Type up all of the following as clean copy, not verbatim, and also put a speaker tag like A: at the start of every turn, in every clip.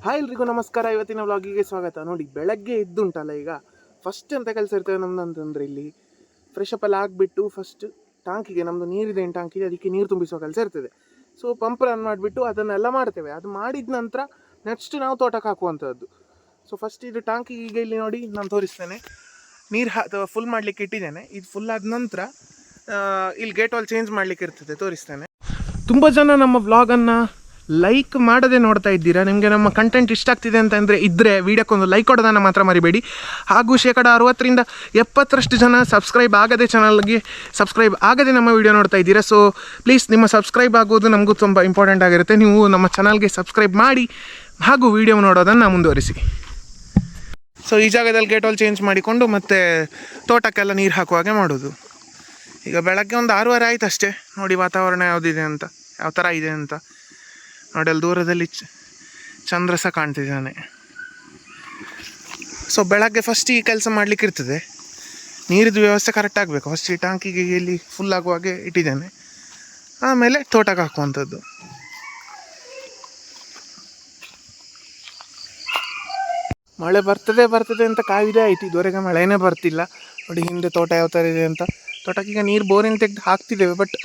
A: Hi ಎಲ್ರಿಗೂ ನಮಸ್ಕಾರ. ಇವತ್ತಿನ ವ್ಲಾಗಿಗೆ ಸ್ವಾಗತ. ನೋಡಿ, ಬೆಳಗ್ಗೆ ಎದ್ದುಂಟಲ್ಲ, ಈಗ ಫಸ್ಟ್ ಅಂತ ಕೆಲಸ ಇರ್ತೇವೆ ನಮ್ದು ಅಂತಂದರೆ, ಇಲ್ಲಿ ಫ್ರೆಶ್ ಅಪ್ ಎಲ್ಲ ಆಗಿಬಿಟ್ಟು ಫಸ್ಟ್ ಟಾಂಕಿಗೆ, ನಮ್ಮದು ನೀರಿದೆ ಟಾಂಕಿಗೆ, ಅದಕ್ಕೆ ನೀರು ತುಂಬಿಸೋ ಕೆಲಸ ಇರ್ತದೆ. ಸೊ ಪಂಪ್ ರನ್ ಮಾಡಿಬಿಟ್ಟು ಅದನ್ನೆಲ್ಲ ಮಾಡ್ತೇವೆ. ಅದು ಮಾಡಿದ ನಂತರ ನೆಕ್ಸ್ಟ್ ನಾವು ತೋಟಕ್ಕೆ ಹಾಕುವಂಥದ್ದು. ಸೊ ಫಸ್ಟ್ ಇದು ಟಾಂಕಿ ಈಗ ಇಲ್ಲಿ ನೋಡಿ ನಾನು ತೋರಿಸ್ತೇನೆ. ನೀರು ಫುಲ್ ಮಾಡಲಿಕ್ಕೆ ಇಟ್ಟಿದ್ದೇನೆ. ಇದು ಫುಲ್ ಆದ ನಂತರ ಇಲ್ಲಿ ಗೇಟ್ ವಾಲ್ ಚೇಂಜ್ ಮಾಡಲಿಕ್ಕೆ ಇರ್ತದೆ, ತೋರಿಸ್ತೇನೆ. ತುಂಬ ಜನ ನಮ್ಮ ವ್ಲಾಗನ್ನು ಲೈಕ್ ಮಾಡದೆ ನೋಡ್ತಾ ಇದ್ದೀರಾ. ನಿಮಗೆ ನಮ್ಮ ಕಂಟೆಂಟ್ ಇಷ್ಟ ಆಗ್ತಿದೆ ಅಂತಂದರೆ ಇದ್ದರೆ ವೀಡಿಯೋಕ್ಕೊಂದು ಲೈಕ್ ಕೊಡೋದನ್ನು ಮಾತ್ರ ಮರಿಬೇಡಿ. ಹಾಗೂ 60% 70% ಜನ ಸಬ್ಸ್ಕ್ರೈಬ್ ಆಗದೆ, ಚಾನಲ್ಗೆ ಸಬ್ಸ್ಕ್ರೈಬ್ ಆಗದೆ ನಮ್ಮ ವೀಡಿಯೋ ನೋಡ್ತಾ ಇದ್ದೀರಾ. ಸೊ ಪ್ಲೀಸ್, ನಿಮ್ಮ ಸಬ್ಸ್ಕ್ರೈಬ್ ಆಗೋದು ನಮಗೂ ತುಂಬ ಇಂಪಾರ್ಟೆಂಟ್ ಆಗಿರುತ್ತೆ. ನೀವು ನಮ್ಮ ಚಾನಲ್ಗೆ ಸಬ್ಸ್ಕ್ರೈಬ್ ಮಾಡಿ ಹಾಗೂ ವೀಡಿಯೋ ನೋಡೋದನ್ನು ಮುಂದುವರಿಸಿ. ಸೊ ಈ ಜಾಗದಲ್ಲಿ ಗೇಟ್ ವಾಲ್ ಚೇಂಜ್ ಮಾಡಿಕೊಂಡು ಮತ್ತೆ ತೋಟಕ್ಕೆಲ್ಲ ನೀರು ಹಾಕುವಾಗೆ ಮಾಡೋದು. ಈಗ ಬೆಳಗ್ಗೆ ಒಂದು 6:30 ಆಯ್ತು ಅಷ್ಟೇ. ನೋಡಿ ವಾತಾವರಣ ಯಾವುದಿದೆ ಅಂತ, ಯಾವ ಥರ ಇದೆ ಅಂತ ನೋಡಿ. ಅಲ್ಲಿ ದೂರದಲ್ಲಿ ಚಂದ್ರ ಸಹ ಕಾಣ್ತಿದ್ದಾನೆ. ಸೊ ಬೆಳಗ್ಗೆ ಫಸ್ಟ್ ಈ ಕೆಲಸ ಮಾಡಲಿಕ್ಕೆ ಇರ್ತದೆ. ನೀರಿದ್ದು ವ್ಯವಸ್ಥೆ ಕರೆಕ್ಟ್ ಆಗಬೇಕು. ಫಸ್ಟ್ ಈ ಟಾಂಕಿಗೆ ಇಲ್ಲಿ ಫುಲ್ ಆಗುವಾಗೆ ಇಟ್ಟಿದ್ದೇನೆ, ಆಮೇಲೆ ತೋಟಕ್ಕೆ ಹಾಕುವಂಥದ್ದು. ಮಳೆ ಬರ್ತದೆ ಅಂತ ಕಾವಿದೆ ಆಯಿತು. ಇದುವರೆಗೆ ಮಳೆನೇ ಬರ್ತಿಲ್ಲ. ನೋಡಿ ಹಿಂದೆ ತೋಟ ಯಾವ ಥರ ಇದೆ ಅಂತ. ತೋಟಕ್ಕೆ ಈಗ ನೀರು ಬೋರಿನ ತೆಗೆದು ಹಾಕ್ತಿದ್ದೇವೆ, ಬಟ್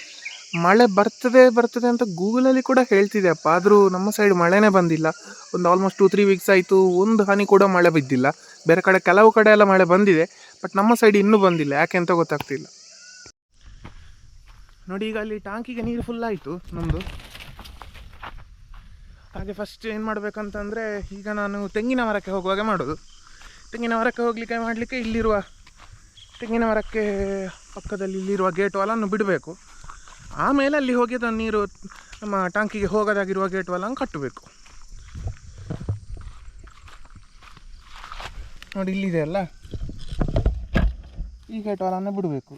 A: ಮಳೆ ಬರ್ತದೆ ಅಂತ ಗೂಗಲಲ್ಲಿ ಕೂಡ ಹೇಳ್ತಿದೆಯಪ್ಪ. ಆದರೂ ನಮ್ಮ ಸೈಡ್ ಮಳೆನೇ ಬಂದಿಲ್ಲ. ಒಂದು ಆಲ್ಮೋಸ್ಟ್ 2-3 ವೀಕ್ಸ್ ಆಯಿತು, ಒಂದು ಹನಿ ಕೂಡ ಮಳೆ ಬಿದ್ದಿಲ್ಲ. ಬೇರೆ ಕಡೆ ಕೆಲವು ಕಡೆ ಎಲ್ಲ ಮಳೆ ಬಂದಿದೆ, ಬಟ್ ನಮ್ಮ ಸೈಡ್ ಇನ್ನೂ ಬಂದಿಲ್ಲ. ಯಾಕೆ ಅಂತ ಗೊತ್ತಾಗ್ತಿಲ್ಲ. ನೋಡಿ ಈಗ ಅಲ್ಲಿ ಟಾಂಕಿಗೆ ನೀರು ಫುಲ್ ಆಯಿತು ನಮ್ಮದು. ಹಾಗೆ ಫಸ್ಟ್ ಏನು ಮಾಡಬೇಕಂತಂದರೆ, ಈಗ ನಾನು ತೆಂಗಿನ ಮರಕ್ಕೆ ಹೋಗುವಾಗೆ ಮಾಡೋದು. ತೆಂಗಿನ ಮರಕ್ಕೆ ಮಾಡಲಿಕ್ಕೆ ಇಲ್ಲಿರುವ ತೆಂಗಿನ ಮರಕ್ಕೆ ಪಕ್ಕದಲ್ಲಿ ಇಲ್ಲಿರುವ ಗೇಟ್ ವಾಲನ್ನು ಬಿಡಬೇಕು. ಆಮೇಲೆ ಅಲ್ಲಿ ಹೋಗಿ ಅದನ್ನು ನೀರು ನಮ್ಮ ಟಾಂಕಿಗೆ ಹೋಗೋದಾಗಿರುವ ಗೇಟ್ ವಾಲನ್ನು ಕಟ್ಟಬೇಕು. ನೋಡಿ ಇಲ್ಲಿದೆ ಅಲ್ಲ, ಈ ಗೇಟ್ ವಾಲನ್ನು ಬಿಡಬೇಕು.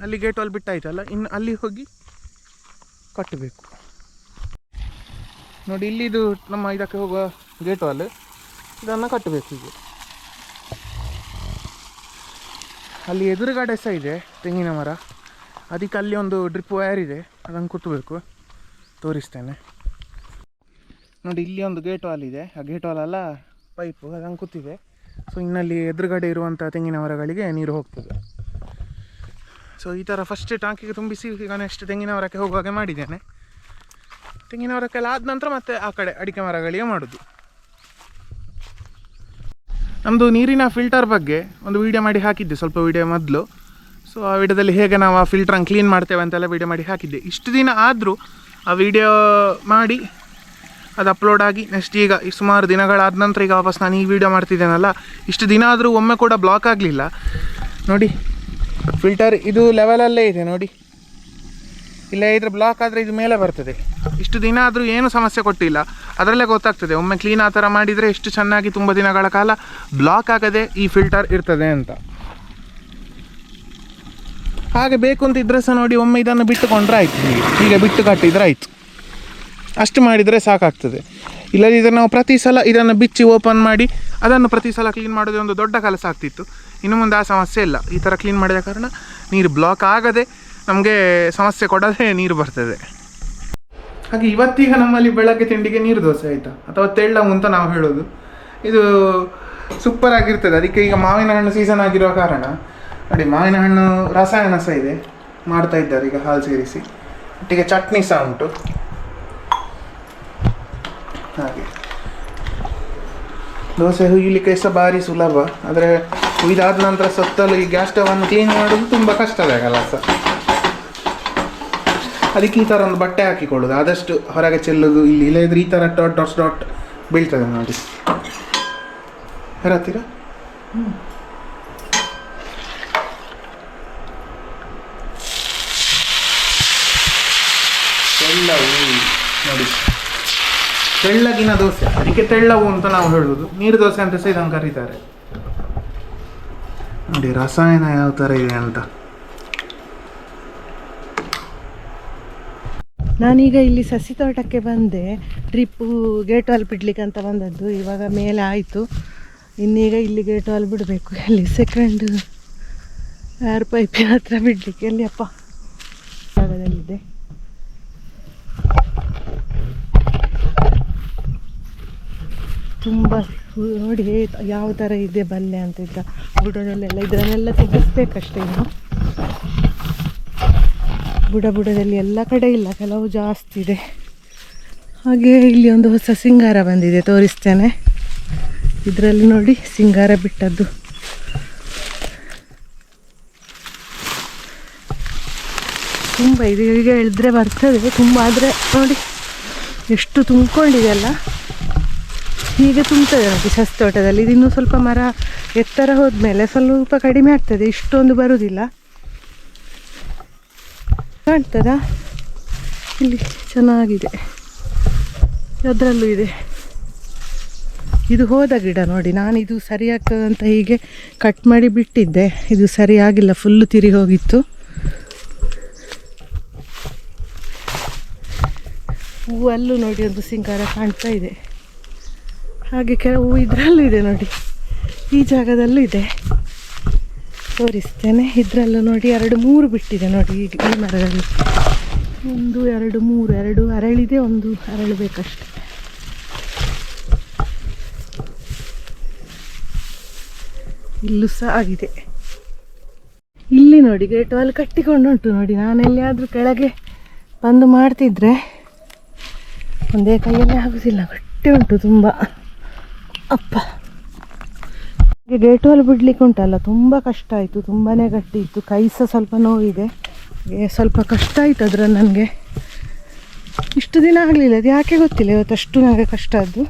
A: ಅಲ್ಲಿ ಗೇಟ್ ವಾಲ್ ಬಿಟ್ಟಾಯ್ತಲ್ಲ, ಇನ್ನು ಅಲ್ಲಿ ಹೋಗಿ ಕಟ್ಟಬೇಕು. ನೋಡಿ ಇಲ್ಲಿದು ನಮ್ಮ ಇದಕ್ಕೆ ಹೋಗುವ ಗೇಟ್ ವಾಲ್, ಇದನ್ನು ಕಟ್ಟಬೇಕು. ಈಗ ಅಲ್ಲಿ ಎದುರುಗಡೆ ಸಹ ಇದೆ ತೆಂಗಿನ ಮರ, ಅದಕ್ಕೆ ಅಲ್ಲಿ ಒಂದು ಡ್ರಿಪ್ ವೈರ್ ಇದೆ, ಅದನ್ನು ಕುತ್ತಬೇಕು. ತೋರಿಸ್ತೇನೆ ನೋಡಿ. ಇಲ್ಲಿ ಒಂದು ಗೇಟ್ ವಾಲ್ ಇದೆ, ಆ ಗೇಟ್ ವಾಲ್ ಅಲ್ಲ ಪೈಪು, ಅದನ್ನು ಕೂತಿದೆ. ಸೊ ಇನ್ನಲ್ಲಿ ಎದುರುಗಡೆ ಇರುವಂಥ ತೆಂಗಿನ ಮರಗಳಿಗೆ ನೀರು ಹೋಗ್ತದೆ. ಸೊ ಈ ಥರ ಫಸ್ಟ್ ಟಾಂಕಿಗೆ ತುಂಬಿಸಿ ಈಗ ನೆಕ್ಸ್ಟ್ ತೆಂಗಿನ ಮರಕ್ಕೆ ಹೋಗುವಾಗೆ ಮಾಡಿದ್ದೇನೆ. ತೆಂಗಿನ ಮರಕ್ಕೆಲ್ಲ ಆದ ನಂತರ ಮತ್ತೆ ಆ ಕಡೆ ಅಡಿಕೆ ಮರಗಳಿಗೆ ಮಾಡೋದು. ನಮ್ಮದು ನೀರಿನ ಫಿಲ್ಟರ್ ಬಗ್ಗೆ ಒಂದು ವೀಡಿಯೋ ಮಾಡಿ ಹಾಕಿದ್ದೆ, ಸ್ವಲ್ಪ ವೀಡಿಯೋ ಮೊದಲು. ಸೊ ಆ ವಿಡಿಯೋದಲ್ಲಿ ಹೇಗೆ ನಾವು ಆ ಫಿಲ್ಟ್ರನ್ನು ಕ್ಲೀನ್ ಮಾಡ್ತೇವೆ ಅಂತೆಲ್ಲ ವೀಡಿಯೋ ಮಾಡಿ ಹಾಕಿದ್ದೆ. ಇಷ್ಟು ದಿನ ಆದರೂ ಆ ವಿಡಿಯೋ ಮಾಡಿ ಅದು ಅಪ್ಲೋಡ್ ಆಗಿ ನೆಕ್ಸ್ಟ್ ಈಗ ಸುಮಾರು ದಿನಗಳಾದ ನಂತರ ಈಗ ವಾಪಸ್ ನಾನು ಈ ವಿಡಿಯೋ ಮಾಡ್ತಿದ್ದೇನಲ್ಲ, ಇಷ್ಟು ದಿನ ಆದರೂ ಒಮ್ಮೆ ಕೂಡ ಬ್ಲಾಕ್ ಆಗಲಿಲ್ಲ. ನೋಡಿ ಫಿಲ್ಟರ್ ಇದು ಲೆವೆಲಲ್ಲೇ ಇದೆ ನೋಡಿ. ಇಲ್ಲ ಇದ್ರೆ ಬ್ಲಾಕ್ ಆದರೆ ಇದು ಮೇಲೆ ಬರ್ತದೆ. ಇಷ್ಟು ದಿನ ಆದರೂ ಏನು ಸಮಸ್ಯೆ ಕೊಟ್ಟಿಲ್ಲ. ಅದರಲ್ಲೇ ಗೊತ್ತಾಗ್ತದೆ ಒಮ್ಮೆ ಕ್ಲೀನ್ ಆ ಥರ ಮಾಡಿದರೆ ಎಷ್ಟು ಚೆನ್ನಾಗಿ ತುಂಬ ದಿನಗಳ ಕಾಲ ಬ್ಲಾಕ್ ಆಗದೆ ಈ ಫಿಲ್ಟರ್ ಇರ್ತದೆ ಅಂತ. ಹಾಗೆ ಬೇಕು ಅಂತ ಇದ್ರೆ ಸಹ ನೋಡಿ, ಒಮ್ಮೆ ಇದನ್ನು ಬಿಟ್ಟುಕೊಂಡ್ರೆ ಆಯಿತು. ಹೀಗೆ ಬಿಟ್ಟು ಕಟ್ಟಿದರೆ ಆಯಿತು. ಅಷ್ಟು ಮಾಡಿದರೆ ಸಾಕಾಗ್ತದೆ. ಇಲ್ಲದಿದ್ದರೆ ನಾವು ಪ್ರತಿ ಸಲ ಇದನ್ನು ಬಿಚ್ಚಿ ಓಪನ್ ಮಾಡಿ ಅದನ್ನು ಪ್ರತಿ ಸಲ ಕ್ಲೀನ್ ಮಾಡೋದೇ ಒಂದು ದೊಡ್ಡ ಕೆಲಸ ಆಗ್ತಿತ್ತು. ಇನ್ನು ಮುಂದೆ ಆ ಸಮಸ್ಯೆ ಇಲ್ಲ. ಈ ಥರ ಕ್ಲೀನ್ ಮಾಡಿದ ಕಾರಣ ನೀರು ಬ್ಲಾಕ್ ಆಗದೆ, ನಮಗೆ ಸಮಸ್ಯೆ ಕೊಡದೆ ನೀರು ಬರ್ತದೆ. ಹಾಗೆ ಇವತ್ತೀಗ ನಮ್ಮಲ್ಲಿ ಬೆಳಗ್ಗೆ ತಿಂಡಿಗೆ ನೀರು ದೋಸೆ ಆಯಿತಾ, ಅಥವಾ ತೆಳ್ಳವು ಅಂತ ನಾವು ಹೇಳೋದು. ಇದು ಸೂಪರ್ ಆಗಿರ್ತದೆ. ಅದಕ್ಕೆ ಈಗ ಮಾವಿನ ಹಣ್ಣು ಸೀಸನ್ ಆಗಿರೋ ಕಾರಣ ನೋಡಿ, ಮಾವಿನ ಹಣ್ಣು ರಸಾಯನ ಸಹ ಇದೆ, ಮಾಡ್ತಾ ಇದ್ದಾರೆ ಈಗ ಹಾಲು ಸೇರಿಸಿ. ಒಟ್ಟಿಗೆ ಚಟ್ನಿ ಸಹ ಉಂಟು. ಹಾಗೆ ದೋಸೆ ಹುಯ್ಯಲಿಕ್ಕೆ ಸಹ ಭಾರಿ ಸುಲಭ. ಆದರೆ ಹುಯ್ದಾದ ನಂತರ ಸುತ್ತಲೂ ಈ ಗ್ಯಾಸ್ ಸ್ಟವನ್ನು ಕ್ಲೀನ್ ಮಾಡೋದು ತುಂಬ ಕಷ್ಟದ ಕೆಲಸ. ಅದಕ್ಕೆ ಈ ಥರ ಒಂದು ಬಟ್ಟೆ ಹಾಕಿಕೊಳ್ಳೋದು, ಆದಷ್ಟು ಹೊರಗೆ ಚೆಲ್ಲೋದು. ಇಲ್ಲಿ ಇಲ್ಲದಿದ್ರೆ ಈ ಥರ ಡಾಟ್ ಬೀಳ್ತದೆ ನೋಡಿ. ಹತ್ತಿರ ತೆಳ್ಳವು ನೋಡಿ, ತೆಳ್ಳಗಿನ ದೋಸೆ, ಅದಕ್ಕೆ ತೆಳ್ಳವು ಅಂತ ನಾವು ಹೇಳೋದು. ನೀರು ದೋಸೆ ಅಂತ ಸಹ ಇದನ್ನು ಕರೀತಾರೆ. ನೋಡಿ ರಸಾಯನ ಯಾವ ಥರ ಇದೆ ಅಂತ.
B: ನಾನೀಗ ಇಲ್ಲಿ ಸಸಿ ತೋಟಕ್ಕೆ ಬಂದೆ. ಡ್ರಿಪ್ಪು ಗೇಟ್ ವಾಲ್ ಬಿಡ್ಲಿಕ್ಕೆ ಅಂತ ಬಂದದ್ದು. ಇವಾಗ ಮೇಲೆ ಆಯಿತು, ಇನ್ನೀಗ ಇಲ್ಲಿ ಗೇಟ್ ವಾಲ್ ಬಿಡಬೇಕು. ಅಲ್ಲಿ ಸೆಕೆಂಡ್ ಏರ್ ಪೈಪಿನ ಹತ್ರ ಬಿಡಲಿಕ್ಕೆ. ಎಲ್ಲಿಯಪ್ಪ ಇದೆ. ತುಂಬ ನೋಡಿ ಯಾವ ಥರ ಇದೆ ಬಲ್ಲೆ ಅಂತ ಇದ್ದ ಬುಡದಲ್ಲೆಲ್ಲ. ಇದರನ್ನೆಲ್ಲ ತೆಗೆಸ್ಬೇಕಷ್ಟೇ ಇನ್ನು. ಬುಡದಲ್ಲಿ ಎಲ್ಲ ಕಡೆ ಇಲ್ಲ, ಕೆಲವು ಜಾಸ್ತಿ ಇದೆ. ಹಾಗೆ ಇಲ್ಲಿ ಒಂದು ಹೊಸ ಸಿಂಗಾರ ಬಂದಿದೆ, ತೋರಿಸ್ತೇನೆ. ಇದರಲ್ಲಿ ನೋಡಿ ಸಿಂಗಾರ ಬಿಟ್ಟದ್ದು. ತುಂಬ ಇದು ಈಗ ಎಳೆದ್ರೆ ಬರ್ತದೆ ತುಂಬ, ಆದರೆ ನೋಡಿ ಎಷ್ಟು ತುಂಬಿಕೊಂಡಿದೆಯಲ್ಲ. ಹೀಗೆ ತುಂಬ್ತದೆ ನೋಡಿ ಸಸಿ ತೋಟದಲ್ಲಿ. ಇದು ಇನ್ನೂ ಸ್ವಲ್ಪ ಮರ ಎತ್ತರ ಹೋದ್ಮೇಲೆ ಸ್ವಲ್ಪ ಕಡಿಮೆ ಆಗ್ತದೆ, ಇಷ್ಟೊಂದು ಬರುವುದಿಲ್ಲ. ಕಾಣ್ತದಾ? ಇಲ್ಲಿ ಚೆನ್ನಾಗಿದೆ, ಅದರಲ್ಲೂ ಇದೆ. ಇದು ಹೋದ ಗಿಡ ನೋಡಿ. ನಾನು ಇದು ಸರಿಯಾಗ್ತದೆ ಅಂತ ಹೀಗೆ ಕಟ್ ಮಾಡಿ ಬಿಟ್ಟಿದ್ದೆ, ಇದು ಸರಿಯಾಗಿಲ್ಲ, ಫುಲ್ಲು ತಿರಿ ಹೋಗಿತ್ತು. ಹೂವಲ್ಲೂ ನೋಡಿ ಒಂದು ಸಿಂಗಾರ ಕಾಣ್ತಾ ಇದೆ. ಹಾಗೆ ಕೆಲವು ಇದರಲ್ಲೂ ಇದೆ ನೋಡಿ, ಈ ಜಾಗದಲ್ಲೂ ಇದೆ, ತೋರಿಸ್ತೇನೆ. ಇದರಲ್ಲೂ ನೋಡಿ 2-3 ಬಿಟ್ಟಿದೆ ನೋಡಿ ಈ ಮರದಲ್ಲಿ. 1 2 3 2 ಅರಳಿದೆ, 1 ಅರಳಬೇಕಷ್ಟೆ. ಇಲ್ಲೂ ಸಹ ಆಗಿದೆ. ಇಲ್ಲಿ ನೋಡಿ ಗೇಟ್ ವಾಲ್ ಕಟ್ಟಿಕೊಂಡುಂಟು ನೋಡಿ. ನಾನೆಲ್ಲಿಯಾದರೂ ಕೆಳಗೆ ಬಂದು ಮಾಡ್ತಿದ್ರೆ ಒಂದೇ ಕೈಯಲ್ಲಿ ಆಗುದಿಲ್ಲ, ಗಟ್ಟಿ ಉಂಟು ತುಂಬ. ಅಪ್ಪ, ಗೇಟ್ ವಾಲ್ ಬಿಡ್ಲಿಕ್ಕೆ ಉಂಟಲ್ಲ, ತುಂಬ ಕಷ್ಟ ಆಯಿತು, ತುಂಬಾ ಗಟ್ಟಿ ಇತ್ತು. ಕೈ ಸಹ ಸ್ವಲ್ಪ ನೋವಿದೆ, ಸ್ವಲ್ಪ ಕಷ್ಟ ಆಯಿತು ಅದ್ರಲ್ಲಿ ನನಗೆ. ಇಷ್ಟು ದಿನ ಆಗಲಿಲ್ಲ, ಅದು ಯಾಕೆ ಗೊತ್ತಿಲ್ಲ, ಇವತ್ತಷ್ಟು ನನಗೆ ಕಷ್ಟ ಆದ್ದು.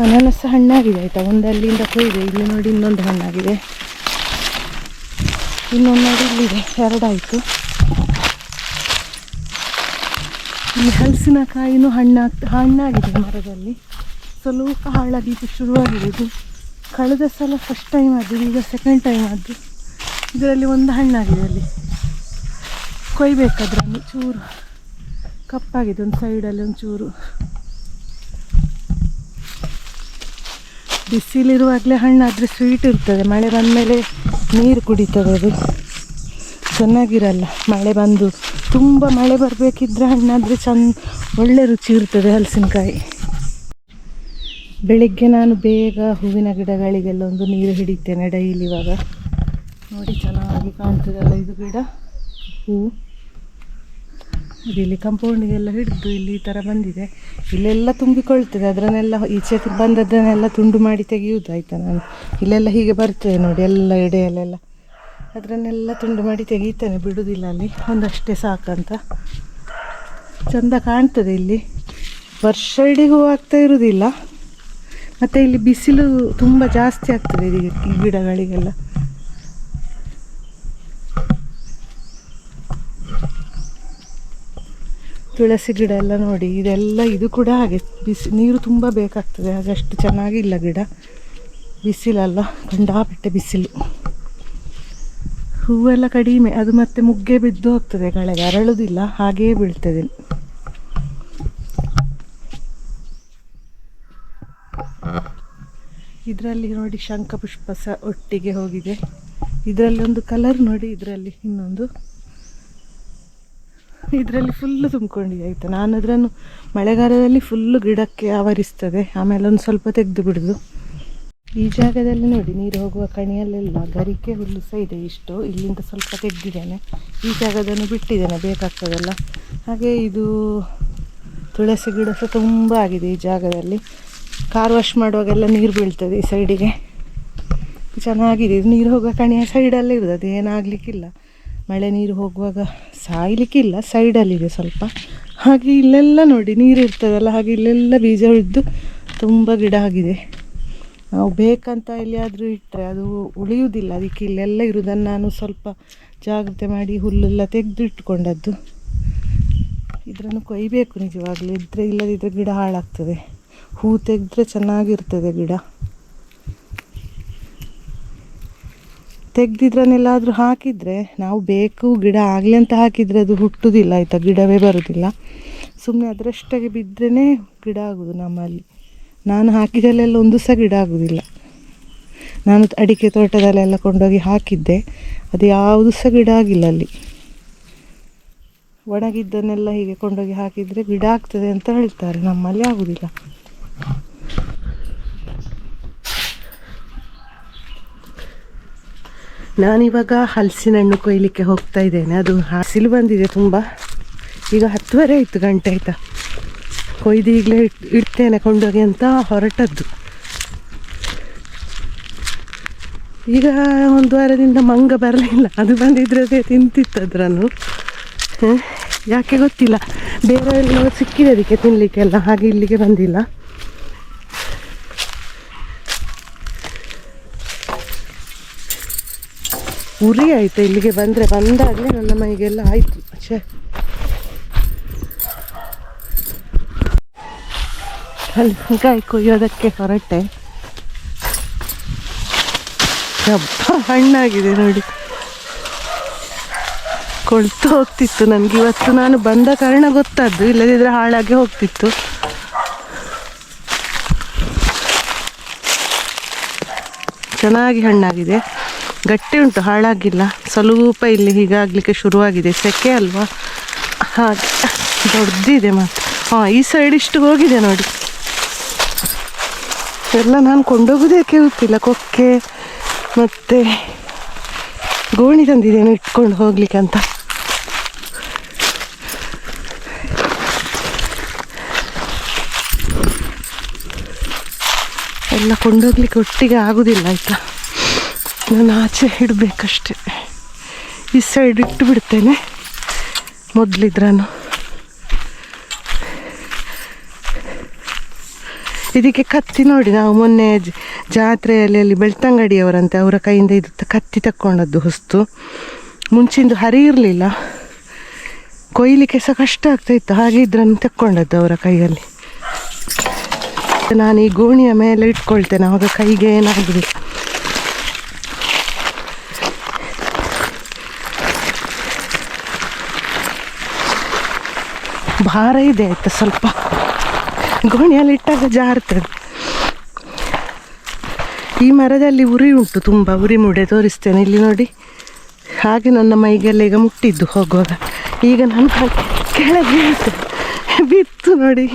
B: ಅನಾನಸ್ ಹಣ್ಣಾಗಿದೆ ಆಯಿತಾ, ಒಂದಲ್ಲಿಂದ ಕೊಯ್ದೆ. ಇಲ್ಲಿ ನೋಡಿ ಇನ್ನೊಂದು ಹಣ್ಣಾಗಿದೆ, ಇನ್ನೊಂದು ನೋಡಿ ಇಲ್ಲಿದೆ, 2 ಆಯಿತು. ಇಲ್ಲಿ ಹಲಸಿನಕಾಯಿನೂ ಹಣ್ಣಾಗಿದೆ ಮರದಲ್ಲಿ. ಸ್ವಲ್ಪ ಹಾಳಾಗಲಿಕ್ಕೆ ಶುರುವಾಗಿದೆ. ಇದು ಕಳೆದ ಸಲ ಫಸ್ಟ್ ಟೈಮ್ ಆದ್ದು, ಈಗ ಸೆಕೆಂಡ್ ಟೈಮ್ ಆದ್ದು. ಇದರಲ್ಲಿ ಒಂದು ಹಣ್ಣಾಗಿದೆ, ಅಲ್ಲಿ ಕೊಯ್ಬೇಕಾದ್ರಲ್ಲಿ ಚೂರು ಕಪ್ಪಾಗಿದೆ, ಒಂದು ಸೈಡಲ್ಲಿ ಒಂಚೂರು. ಬಿಸಿಲಿರುವಾಗಲೇ ಹಣ್ಣಾದರೆ ಸ್ವೀಟ್ ಇರ್ತದೆ, ಮಳೆ ಬಂದಮೇಲೆ ನೀರು ಕುಡಿತದೆ, ಅದು ಚೆನ್ನಾಗಿರಲ್ಲ. ಮಳೆ ಬಂದು ತುಂಬ ಮಳೆ ಬರಬೇಕಿದ್ರೆ ಹಣ್ಣಾದರೆ ಒಳ್ಳೆ ರುಚಿ ಇರ್ತದೆ ಹಲಸಿನಕಾಯಿ. ಬೆಳಿಗ್ಗೆ ನಾನು ಬೇಗ ಹೂವಿನ ಗಿಡಗಳಿಗೆಲ್ಲ ಒಂದು ನೀರು ಹಿಡಿತೇನೆ ಡೈಲಿ. ಇವಾಗ ನೋಡಿ ಚೆನ್ನಾಗಿ ಕಾಣ್ತದಲ್ಲ ಇದು ಗಿಡ, ಹೂವು. ಇಲ್ಲಿ ಕಂಪೌಂಡಿಗೆಲ್ಲ ಹಿಡಿದು ಇಲ್ಲಿ ಈ ಥರ ಬಂದಿದೆ. ಇಲ್ಲೆಲ್ಲ ತುಂಬಿಕೊಳ್ತದೆ, ಅದರನ್ನೆಲ್ಲ ಈಚೆ ಬಂದದ್ದನ್ನೆಲ್ಲ ತುಂಡು ಮಾಡಿ ತೆಗೆಯುವುದಾಯ್ತಾ ನಾನು. ಇಲ್ಲೆಲ್ಲ ಹೀಗೆ ಬರ್ತದೆ ನೋಡಿ, ಎಲ್ಲ ಎಡೆಯಲ್ಲೆಲ್ಲ ಅದರನ್ನೆಲ್ಲ ತುಂಡು ಮಾಡಿ ತೆಗೀತೇನೆ, ಬಿಡುವುದಿಲ್ಲ. ಅಲ್ಲಿ ಒಂದಷ್ಟೇ ಸಾಕಂತ. ಚೆಂದ ಕಾಣ್ತದೆ. ಇಲ್ಲಿ ವರ್ಷ ಇಡೀ ಹೂವು ಆಗ್ತಾ ಇರುವುದಿಲ್ಲ, ಮತ್ತು ಇಲ್ಲಿ ಬಿಸಿಲು ತುಂಬ ಜಾಸ್ತಿ ಆಗ್ತದೆ ಈ ಗಿಡಗಳಿಗೆಲ್ಲ. ತುಳಸಿ ಗಿಡ ಎಲ್ಲ ನೋಡಿ, ಇದೆಲ್ಲ ಇದು ಕೂಡ ಹಾಗೆ ನೀರು ತುಂಬ ಬೇಕಾಗ್ತದೆ, ಹಾಗಷ್ಟು ಚೆನ್ನಾಗಿಲ್ಲ ಗಿಡ. ಬಿಸಿಲಲ್ಲ, ಕಂಡಾಪಟ್ಟೆ ಬಿಸಿಲು. ಹೂವೆಲ್ಲ ಕಡಿಮೆ, ಅದು ಮತ್ತೆ ಮುಗ್ಗೆ ಬಿದ್ದು ಹೋಗ್ತದೆ ಕೆಳಗೆ, ಅರಳುವುದಿಲ್ಲ, ಹಾಗೆಯೇ ಬೀಳ್ತದೆ. ಇದರಲ್ಲಿ ನೋಡಿ ಶಂಖಪುಷ್ಪ ಸಹ ಒಟ್ಟಿಗೆ ಹೋಗಿದೆ. ಇದರಲ್ಲಿ ಒಂದು ಕಲರ್ ನೋಡಿ, ಇದರಲ್ಲಿ ಇನ್ನೊಂದು, ಇದರಲ್ಲಿ ಫುಲ್ಲು ತುಂಬಿಕೊಂಡಿದೆ ಆಯಿತಾ. ನಾನು ಅದನ್ನು ಮಳೆಗಾಲದಲ್ಲಿ ಫುಲ್ಲು ಗಿಡಕ್ಕೆ ಆವರಿಸ್ತದೆ, ಆಮೇಲೆ ಒಂದು ಸ್ವಲ್ಪ ತೆಗೆದು ಬಿಡೋದು. ಈ ಜಾಗದಲ್ಲಿ ನೋಡಿ ನೀರು ಹೋಗುವ ಕಣಿಯಲ್ಲೆಲ್ಲ ಗರಿಕೆ ಹುಲ್ಲು ಸಹ ಇದೆ. ಇಷ್ಟು ಇಲ್ಲಿಂದ ಸ್ವಲ್ಪ ತೆಗೆದಿದ್ದೇನೆ, ಈ ಜಾಗದನ್ನು ಬಿಟ್ಟಿದ್ದೇನೆ, ಬೇಕಾಗ್ತದಲ್ಲ. ಹಾಗೆ ಇದು ತುಳಸಿ ಗಿಡ ಸಹ ತುಂಬ ಆಗಿದೆ ಈ ಜಾಗದಲ್ಲಿ. ಕಾರ್ ವಾಶ್ ಮಾಡುವಾಗೆಲ್ಲ ನೀರು ಬೀಳ್ತದೆ ಈ ಸೈಡಿಗೆ, ಚೆನ್ನಾಗಿದೆ. ಇದು ನೀರು ಹೋಗುವ ಕಣಿಯ ಸೈಡಲ್ಲೇ ಇರೋದು, ಅದು ಏನಾಗಲಿಕ್ಕಿಲ್ಲ. ಮಳೆ ನೀರು ಹೋಗುವಾಗ ಸಾಯಲಿಕ್ಕಿಲ್ಲ, ಸೈಡಲ್ಲಿದೆ ಸ್ವಲ್ಪ. ಹಾಗೆ ಇಲ್ಲೆಲ್ಲ ನೋಡಿ ನೀರು ಇರ್ತದಲ್ಲ, ಹಾಗೆ ಇಲ್ಲೆಲ್ಲ ಬೀಜ ಹಿಡಿದು ತುಂಬ ಗಿಡ ಆಗಿದೆ. ನಾವು ಬೇಕಂತ ಎಲ್ಲಿಯಾದರೂ ಇಟ್ಟರೆ ಅದು ಉಳಿಯುವುದಿಲ್ಲ, ಅದಕ್ಕೆ ಇಲ್ಲೆಲ್ಲ ಇರೋದನ್ನು ನಾನು ಸ್ವಲ್ಪ ಜಾಗ್ರತೆ ಮಾಡಿ ಹುಲ್ಲೆಲ್ಲ ತೆಗೆದು ಇಟ್ಕೊಂಡದ್ದು. ಇದನ್ನು ಕೊಯ್ಬೇಕು ನಿಜವಾಗ್ಲೂ, ಇಲ್ಲದಿದ್ದರೆ ಗಿಡ ಹಾಳಾಗ್ತದೆ. ಹೂ ತೆಗೆದ್ರೆ ಚೆನ್ನಾಗಿರ್ತದೆ ಗಿಡ. ತೆಗೆದಿದ್ರನ್ನೆಲ್ಲಾದರೂ ಹಾಕಿದರೆ, ನಾವು ಬೇಕು ಗಿಡ ಆಗಲಿ ಅಂತ ಹಾಕಿದರೆ ಅದು ಹುಟ್ಟುವುದಿಲ್ಲ ಆಯಿತಾ, ಗಿಡವೇ ಬರುವುದಿಲ್ಲ. ಸುಮ್ಮನೆ ಅದರಷ್ಟಾಗಿ ಬಿದ್ದರೆ ಗಿಡ ಆಗೋದು ನಮ್ಮಲ್ಲಿ. ನಾನು ಹಾಕಿದಲ್ಲೆಲ್ಲ ಒಂದು ಸಹ ಗಿಡ ಆಗೋದಿಲ್ಲ. ನಾನು ಅಡಿಕೆ ತೋಟದಲ್ಲೆಲ್ಲ ಕೊಂಡೋಗಿ ಹಾಕಿದ್ದೆ, ಅದು ಯಾವುದು ಸಹ ಗಿಡ ಆಗಿಲ್ಲ ಅಲ್ಲಿ. ಒಣಗಿದ್ದನ್ನೆಲ್ಲ ಹೀಗೆ ಕೊಂಡೋಗಿ ಹಾಕಿದರೆ ಗಿಡ ಆಗ್ತದೆ ಅಂತ ಹೇಳ್ತಾರೆ, ನಮ್ಮಲ್ಲಿ ಆಗುದಿಲ್ಲ. ನಾನಿವಾಗ ಹಲಸಿನ ಹಣ್ಣು ಕೊಯ್ಲಿಕ್ಕೆ ಹೋಗ್ತಾ ಇದ್ದೇನೆ. ಅದು ಹಸಿಲು ಬಂದಿದೆ ತುಂಬ. ಈಗ 10:30 ಆಯಿತು, ಗಂಟೆ ಆಯಿತಾ. ಕೊಯ್ದು ಈಗಲೇ ಇಡ್ತೇನೆ ಕೊಂಡೋಗಿ ಅಂತ ಹೊರಟದ್ದು. ಈಗ 1 ವಾರದಿಂದ ಮಂಗ ಬರಲಿಲ್ಲ, ಅದು ಬಂದಿದ್ರೆ ಅದೇ ತಿಂತಿತ್ತು ಅದರನ್ನು. ಯಾಕೆ ಗೊತ್ತಿಲ್ಲ, ಬೇರೆ ಎಲ್ಲ ಸಿಕ್ಕಿದೆ ಅದಕ್ಕೆ ತಿನ್ನಲಿಕ್ಕೆಲ್ಲ, ಹಾಗೆ ಇಲ್ಲಿಗೆ ಬಂದಿಲ್ಲ. ಉರಿ ಆಯಿತು ಇಲ್ಲಿಗೆ ಬಂದಾಗಲೇ ನನ್ನ ಮೈಗೆಲ್ಲ ಆಯಿತು. ಹಲಸಿನಕಾಯಿ ಕೊಯ್ಯೋದಕ್ಕೆ ಹೊರಟೆ. ಹಣ್ಣಾಗಿದೆ ನೋಡಿ, ಕೊಳ್ತು ಹೋಗ್ತಿತ್ತು. ನನಗೆ ಇವತ್ತು ನಾನು ಬಂದ ಕಾರಣ ಗೊತ್ತಾದ್ದು, ಇಲ್ಲದಿದ್ದರೆ ಹಾಳಾಗಿ ಹೋಗ್ತಿತ್ತು. ಚೆನ್ನಾಗಿ ಹಣ್ಣಾಗಿದೆ, ಗಟ್ಟಿ ಉಂಟು, ಹಾಳಾಗಿಲ್ಲ. ಸ್ವಲ್ಪ ಇಲ್ಲಿ ಹೀಗಾಗಲಿಕ್ಕೆ ಶುರುವಾಗಿದೆ, ಸೆಕೆ ಅಲ್ವಾ, ಹಾಗೆ ದೊಡ್ಡದಿದೆ. ಮತ್ತು ಈ ಸೈಡ್ ಇಷ್ಟು ಹೋಗಿದೆ ನೋಡಿ. ಎಲ್ಲ ನಾನು ಕೊಂಡೋಗೋದಕ್ಕೆ ಗೊತ್ತಿಲ್ಲ. ಕೊಕ್ಕೆ ಮತ್ತು ಗೋಣಿ ತಂದಿದ್ದೇನೆ ಇಟ್ಕೊಂಡು ಹೋಗ್ಲಿಕ್ಕೆ ಅಂತ. ಎಲ್ಲ ಕೊಂಡೋಗ್ಲಿಕ್ಕೆ ಒಟ್ಟಿಗೆ ಆಗೋದಿಲ್ಲ ಆಯಿತಾ, ನಾನು ಆಚೆ ಇಡಬೇಕಷ್ಟೆ. ಈ ಸೈಡ್ ಇಟ್ಟು ಬಿಡ್ತೇನೆ ಮೊದಲಿದ್ರನು. ಇದಕ್ಕೆ ಕತ್ತಿ ನೋಡಿ, ನಾವು ಮೊನ್ನೆ ಜಾತ್ರೆಯಲ್ಲಿ ಅಲ್ಲಿ ಬೆಳ್ತಂಗಡಿಯವರಂತೆ ಅವರ ಕೈಯಿಂದ ಇದು ಕತ್ತಿ ತಕ್ಕೊಂಡದ್ದು ಹೊಸ್ತು. ಮುಂಚಿಂದು ಹರಿ ಇರಲಿಲ್ಲ, ಕೊಯ್ಲಿಕ್ಕೆ ಸಹ ಕಷ್ಟ ಆಗ್ತಾಯಿತ್ತು, ಹಾಗೆ ಇದ್ರನ್ನು ತಕ್ಕೊಂಡದ್ದು ಅವರ ಕೈಯಲ್ಲಿ. ನಾನು ಈ ಗೋಣಿಯ ಮೇಲೆ ಇಟ್ಕೊಳ್ತೇನೆ, ಆವಾಗ ಕೈಗೆ ಏನಾಗುದಿಲ್ಲ. ಭಾರ ಇದೆ ಆಯ್ತಾ, ಸ್ವಲ್ಪ ಗೋಣಿಯಲ್ಲಿ ಇಟ್ಟಾಗ ಜಾರ್ತದೆ. ಈ ಮರದಲ್ಲಿ ಉರಿ ಉಂಟು ತುಂಬ, ಉರಿ ಮುಡೆ ತೋರಿಸ್ತೇನೆ ಇಲ್ಲಿ ನೋಡಿ. ಹಾಗೆ ನನ್ನ ಮೈಗೆಲ್ಲ ಈಗ ಮುಟ್ಟಿದ್ದು ಹೋಗುವಾಗ. ಈಗ ನಾನು ಕೆಳಗೆ ಬಿತ್ತು ನೋಡಿ,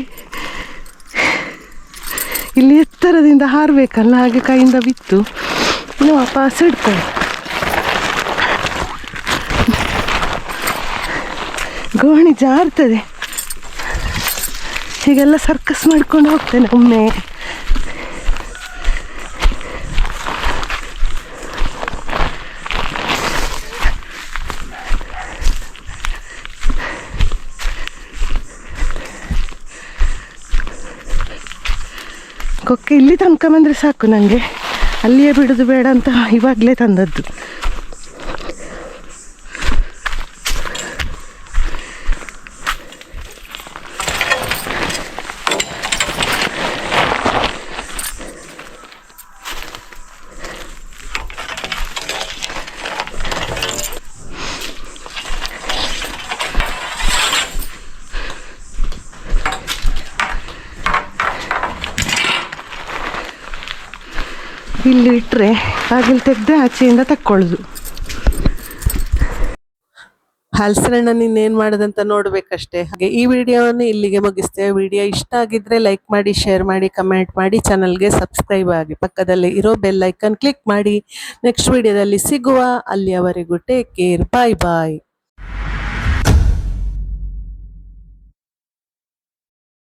B: ಇಲ್ಲಿ ಎತ್ತರದಿಂದ ಹಾರಬೇಕಲ್ಲ, ಹಾಗೆ ಕೈಯಿಂದ ಬಿತ್ತು. ಇನ್ನು ವಾಪಸ್ ಇಡ್ತೇನೆ. ಗೋಣಿ ಜಾರ್ತದೆ. ಹೀಗೆಲ್ಲ ಸರ್ಕಸ್ ಮಾಡ್ಕೊಂಡು ಹೋಗ್ತೇನೆ ಒಮ್ಮೆ. ಕೊಕ್ಕೆ ಇಲ್ಲಿ ತನಕ ಬಂದರೆ ಸಾಕು ನನಗೆ, ಅಲ್ಲಿಯೇ ಬಿಡೋದು ಬೇಡ ಅಂತ ಇವಾಗಲೇ ತಂದದ್ದು. ಇಲ್ಲಿ ಇಟ್ಟರೆ ಹಾಗೆಲ್ಲಿ ತೆಗೆದು ಆಚೆಯಿಂದ ತಕ್ಕೊಳ್ಳೋದು. ಹಲಸಿನ ಹಣ್ಣನ್ನು ಇನ್ನೇನು ಮಾಡೋದಂತ ನೋಡಬೇಕಷ್ಟೇ. ಹಾಗೆ ಈ ವಿಡಿಯೋವನ್ನು ಇಲ್ಲಿಗೆ ಮುಗಿಸ್ತೇವೆ. ವಿಡಿಯೋ ಇಷ್ಟ ಆಗಿದ್ರೆ ಲೈಕ್ ಮಾಡಿ, ಶೇರ್ ಮಾಡಿ, ಕಮೆಂಟ್ ಮಾಡಿ, ಚಾನಲ್ಗೆ ಸಬ್ಸ್ಕ್ರೈಬ್ ಆಗಿ, ಪಕ್ಕದಲ್ಲಿ ಇರೋ ಬೆಲ್ ಐಕನ್ ಕ್ಲಿಕ್ ಮಾಡಿ. ನೆಕ್ಸ್ಟ್ ವಿಡಿಯೋದಲ್ಲಿ ಸಿಗುವ. ಅಲ್ಲಿಯವರೆಗೂ ಟೇಕ್ ಕೇರ್, ಬಾಯ್ ಬಾಯ್.